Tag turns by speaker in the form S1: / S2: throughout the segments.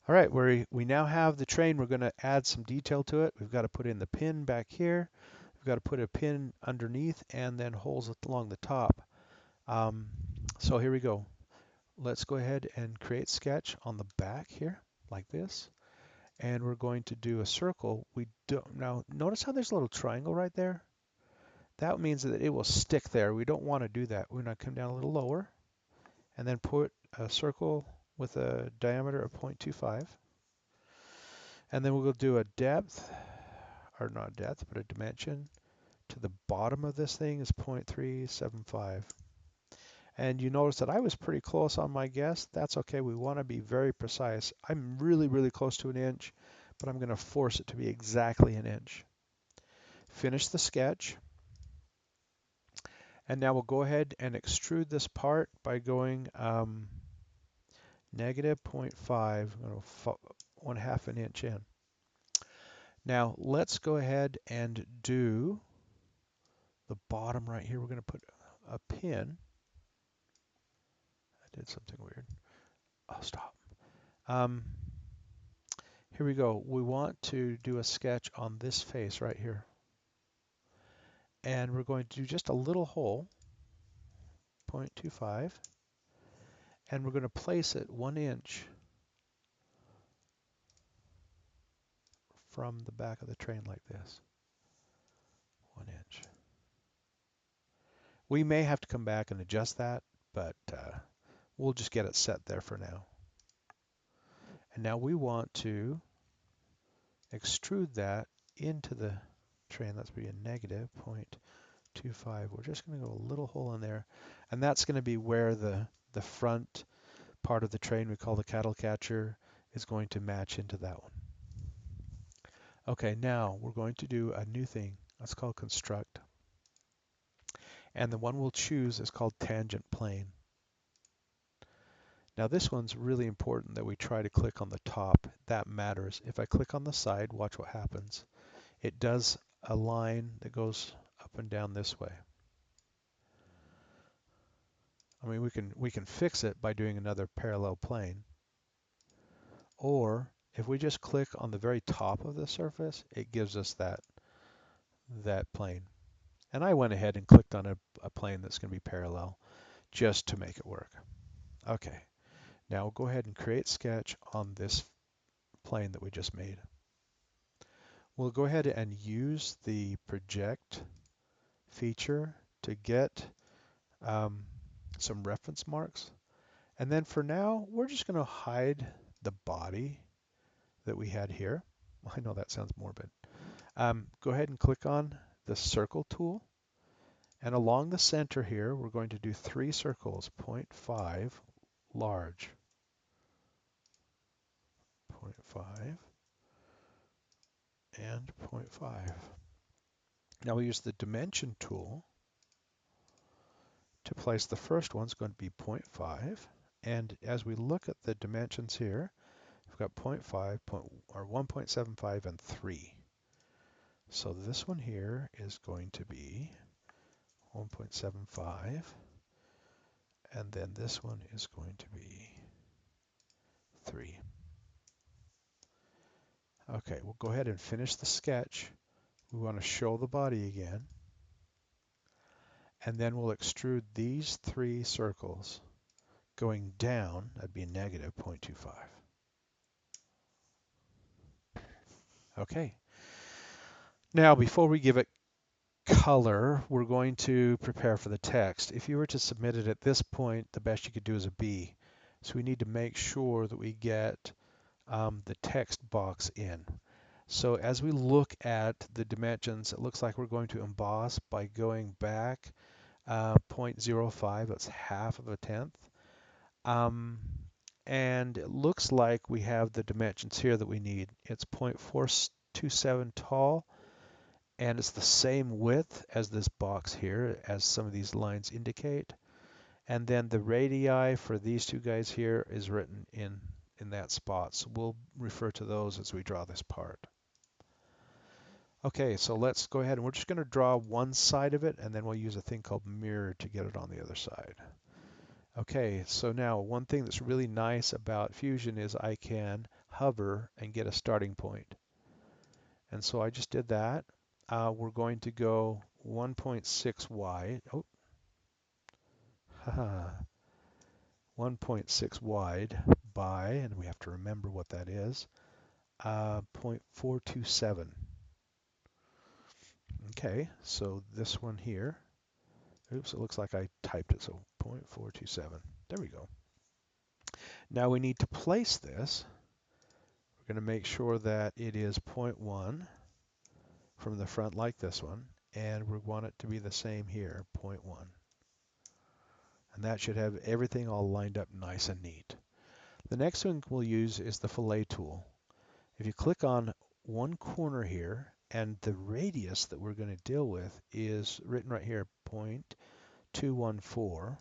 S1: All right, we now have the train. We're going to add some detail to it. We've got to put in the pin back here. We've got to put a pin underneath and then holes along the top. Um, so here we go. Let's go ahead and create sketch on the back here like this. And we're going to do a circle. We don't now notice how there's a little triangle right there? That means that it will stick there. We don't want to do that. We're going to come down a little lower and then put a circle with a diameter of 0.25. And then we'll do a depth, or not depth, but a dimension to the bottom of this thing is 0.375. And you notice that I was pretty close on my guess. That's okay. We want to be very precise. I'm really, really close to an inch, but I'm going to force it to be exactly an inch. Finish the sketch. And now we'll go ahead and extrude this part by going negative 0.5, 1/2 an inch in. Now let's go ahead and do the bottom right here. We're going to put a pin. I did something weird. Oh, stop. Um, Here we go. We want to do a sketch on this face right here. And we're going to do just a little hole, 0.25, and we're going to place it 1 inch from the back of the train like this. 1 inch. We may have to come back and adjust that, but we'll just get it set there for now. And now we want to extrude that into the train. That's be a negative 0.25. We're just going to go a little hole in there, and that's going to be where the front part of the train we call the cattle catcher is going to match into that one. Okay, now we're going to do a new thing. That's called construct. And the one we'll choose is called tangent plane. Now this one's really important that we try to click on the top. That matters. If I click on the side, watch what happens. It does a line that goes up and down this way. I mean, we can fix it by doing another parallel plane. Or if we just click on the very top of the surface, it gives us that plane. And I went ahead and clicked on a plane that's going to be parallel just to make it work. Okay, now we'll go ahead and create sketch on this plane that we just made. We'll go ahead and use the project feature to get some reference marks. And then for now, we're just going to hide the body that we had here. I know that sounds morbid. Go ahead and click on the circle tool. And along the center here, we're going to do 3 circles, 0.5 large, 0.5, and 0.5. Now we use the dimension tool to place the first one. It's going to be 0.5. And as we look at the dimensions here, we've got 0.5, or 1.75, and 3. So this one here is going to be 1.75, and then this one is going to be 3. Okay, we'll go ahead and finish the sketch. We want to show the body again, and then we'll extrude these 3 circles going down. That'd be a negative 0.25. Okay, now before we give it color, we're going to prepare for the text. If you were to submit it at this point, the best you could do is a B. So we need to make sure that we get the text box in. So as we look at the dimensions, it looks like we're going to emboss by going back 0.05, that's half of a tenth. And it looks like we have the dimensions here that we need. It's 0.427 tall, and it's the same width as this box here, as some of these lines indicate. And then the radii for these 2 guys here is written in that spot. So we'll refer to those as we draw this part. Okay, so let's go ahead and we're just going to draw one side of it, and then we'll use a thing called mirror to get it on the other side. Okay, so now one thing that's really nice about Fusion is I can hover and get a starting point. And so I just did that. We're going to go 1.6 wide. Oh, haha. 1.6 wide by, and we have to remember what that is, 0.427. Okay, so this one here, oops, it looks like I typed it, so 0.427. There we go. Now we need to place this. We're going to make sure that it is 0.1 from the front like this one, and we want it to be the same here, 0.1. And that should have everything all lined up nice and neat. The next one we'll use is the fillet tool. If you click on one corner here, and the radius that we're going to deal with is written right here, 0.214.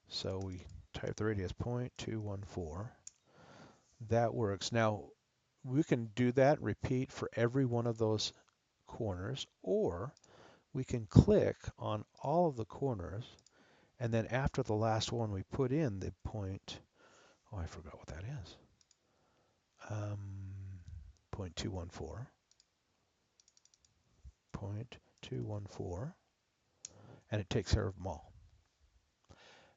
S1: So we type the radius 0.214. That works. Now we can do that, repeat for every one of those corners, or we can click on all of the corners, and then after the last one we put in the point, oh, I forgot what that is, 0.214, 0.214, and it takes care of them all.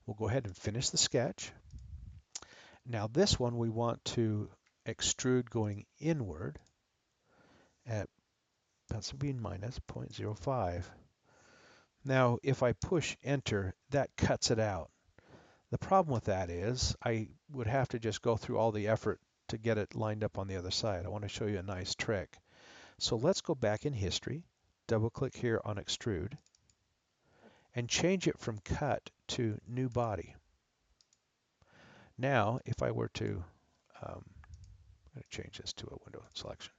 S1: We'll go ahead and finish the sketch. Now this one we want to extrude going inward at, that's being minus 0.05. Now if I push enter, that cuts it out. The problem with that is I would have to just go through all the effort to get it lined up on the other side. I want to show you a nice trick. So let's go back in history, double click here on extrude, and change it from cut to new body. Now if I were to, I'm going to change this to a window selection.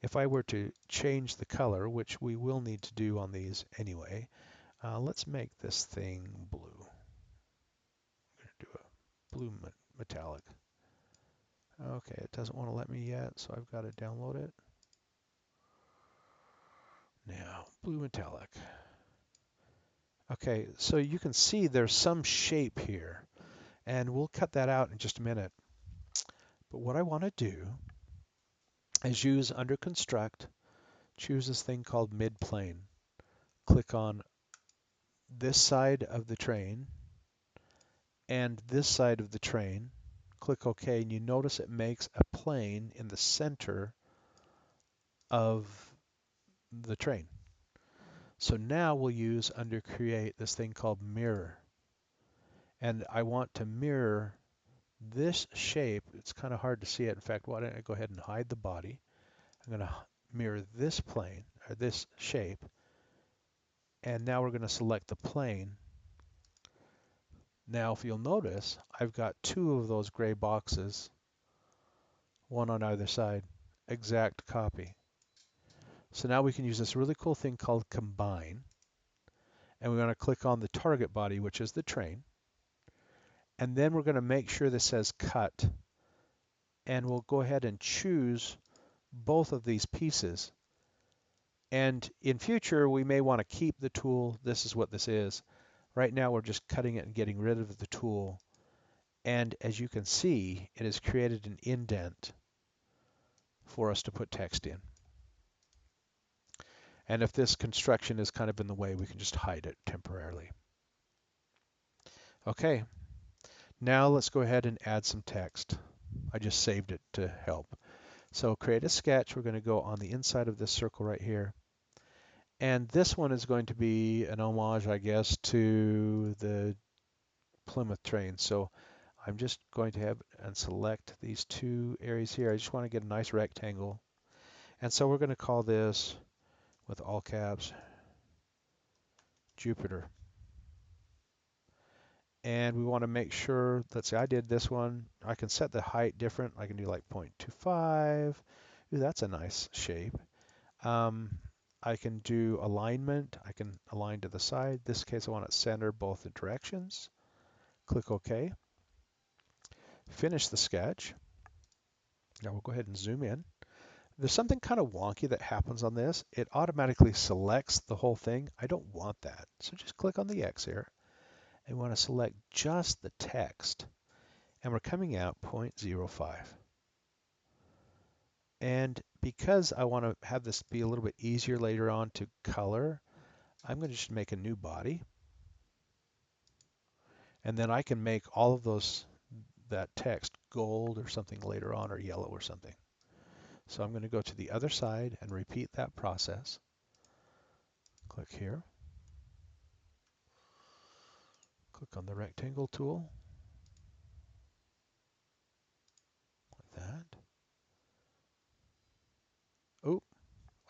S1: If I were to change the color, which we will need to do on these anyway, let's make this thing blue. I'm going to do a blue metallic. Okay, it doesn't want to let me yet, so I've got to download it. Now, blue metallic. Okay, so you can see there's some shape here, and we'll cut that out in just a minute. But what I want to do is use under construct, choose this thing called mid-plane. Click on this side of the train and this side of the train. Click OK, and you notice it makes a plane in the center of the train. So now we'll use under create this thing called mirror. And I want to mirror this shape. It's kind of hard to see it. In fact, why don't I go ahead and hide the body? I'm going to mirror this plane, or this shape. And now we're going to select the plane. Now, if you'll notice, I've got two of those gray boxes, one on either side, exact copy. So now we can use this really cool thing called combine. And we're going to click on the target body, which is the train. And then we're going to make sure this says cut. And we'll go ahead and choose both of these pieces. And in future, we may want to keep the tool. This is what this is. Right now, we're just cutting it and getting rid of the tool. And as you can see, it has created an indent for us to put text in. And if this construction is kind of in the way, we can just hide it temporarily. Okay, now let's go ahead and add some text. I just saved it to help. So create a sketch. We're going to go on the inside of this circle right here. And this one is going to be an homage, I guess, to the Plymouth train. So I'm just going to have and select these two areas here. I just want to get a nice rectangle. And so we're going to call this, with all caps, Jupiter. And we want to make sure, let's say I did this one. I can set the height different. I can do like 0.25. Ooh, that's a nice shape. I can do alignment. I can align to the side. In this case, I want it center both directions. Click OK. Finish the sketch. Now we'll go ahead and zoom in. There's something kind of wonky that happens on this. It automatically selects the whole thing. I don't want that. So just click on the X here. And we want to select just the text. And we're coming out 0.05. And because I want to have this be a little bit easier later on to color, I'm going to just make a new body. And then I can make all of that text gold or something later on, or yellow or something. So I'm going to go to the other side and repeat that process. Click here. Click on the rectangle tool, like that. Oh,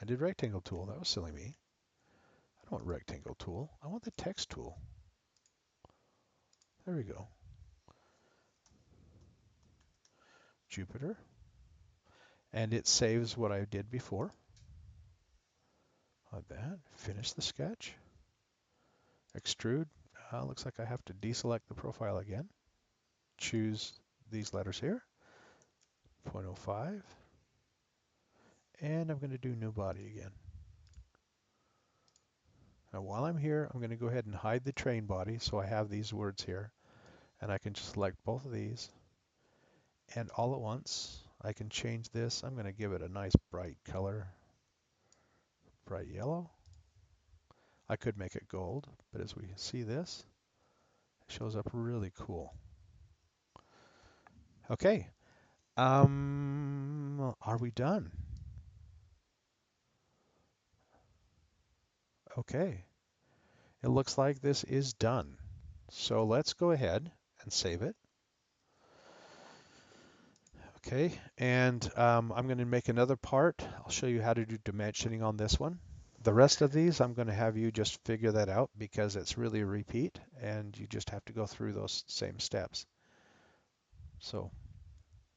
S1: I did rectangle tool. That was silly me. I don't want rectangle tool. I want the text tool. There we go. Jupiter. And it saves what I did before. Like that. Finish the sketch. Extrude. Looks like I have to deselect the profile again. Choose these letters here. 0.05. And I'm going to do new body again. Now while I'm here, I'm going to go ahead and hide the train body so I have these words here. And I can just select both of these. And all at once, I can change this. I'm going to give it a nice bright color. Bright yellow. I could make it gold, but as we see this, it shows up really cool. Okay. Are we done? Okay. It looks like this is done. So let's go ahead and save it. Okay, and I'm going to make another part. I'll show you how to do dimensioning on this one. The rest of these, I'm going to have you just figure that out because it's really a repeat and you just have to go through those same steps. So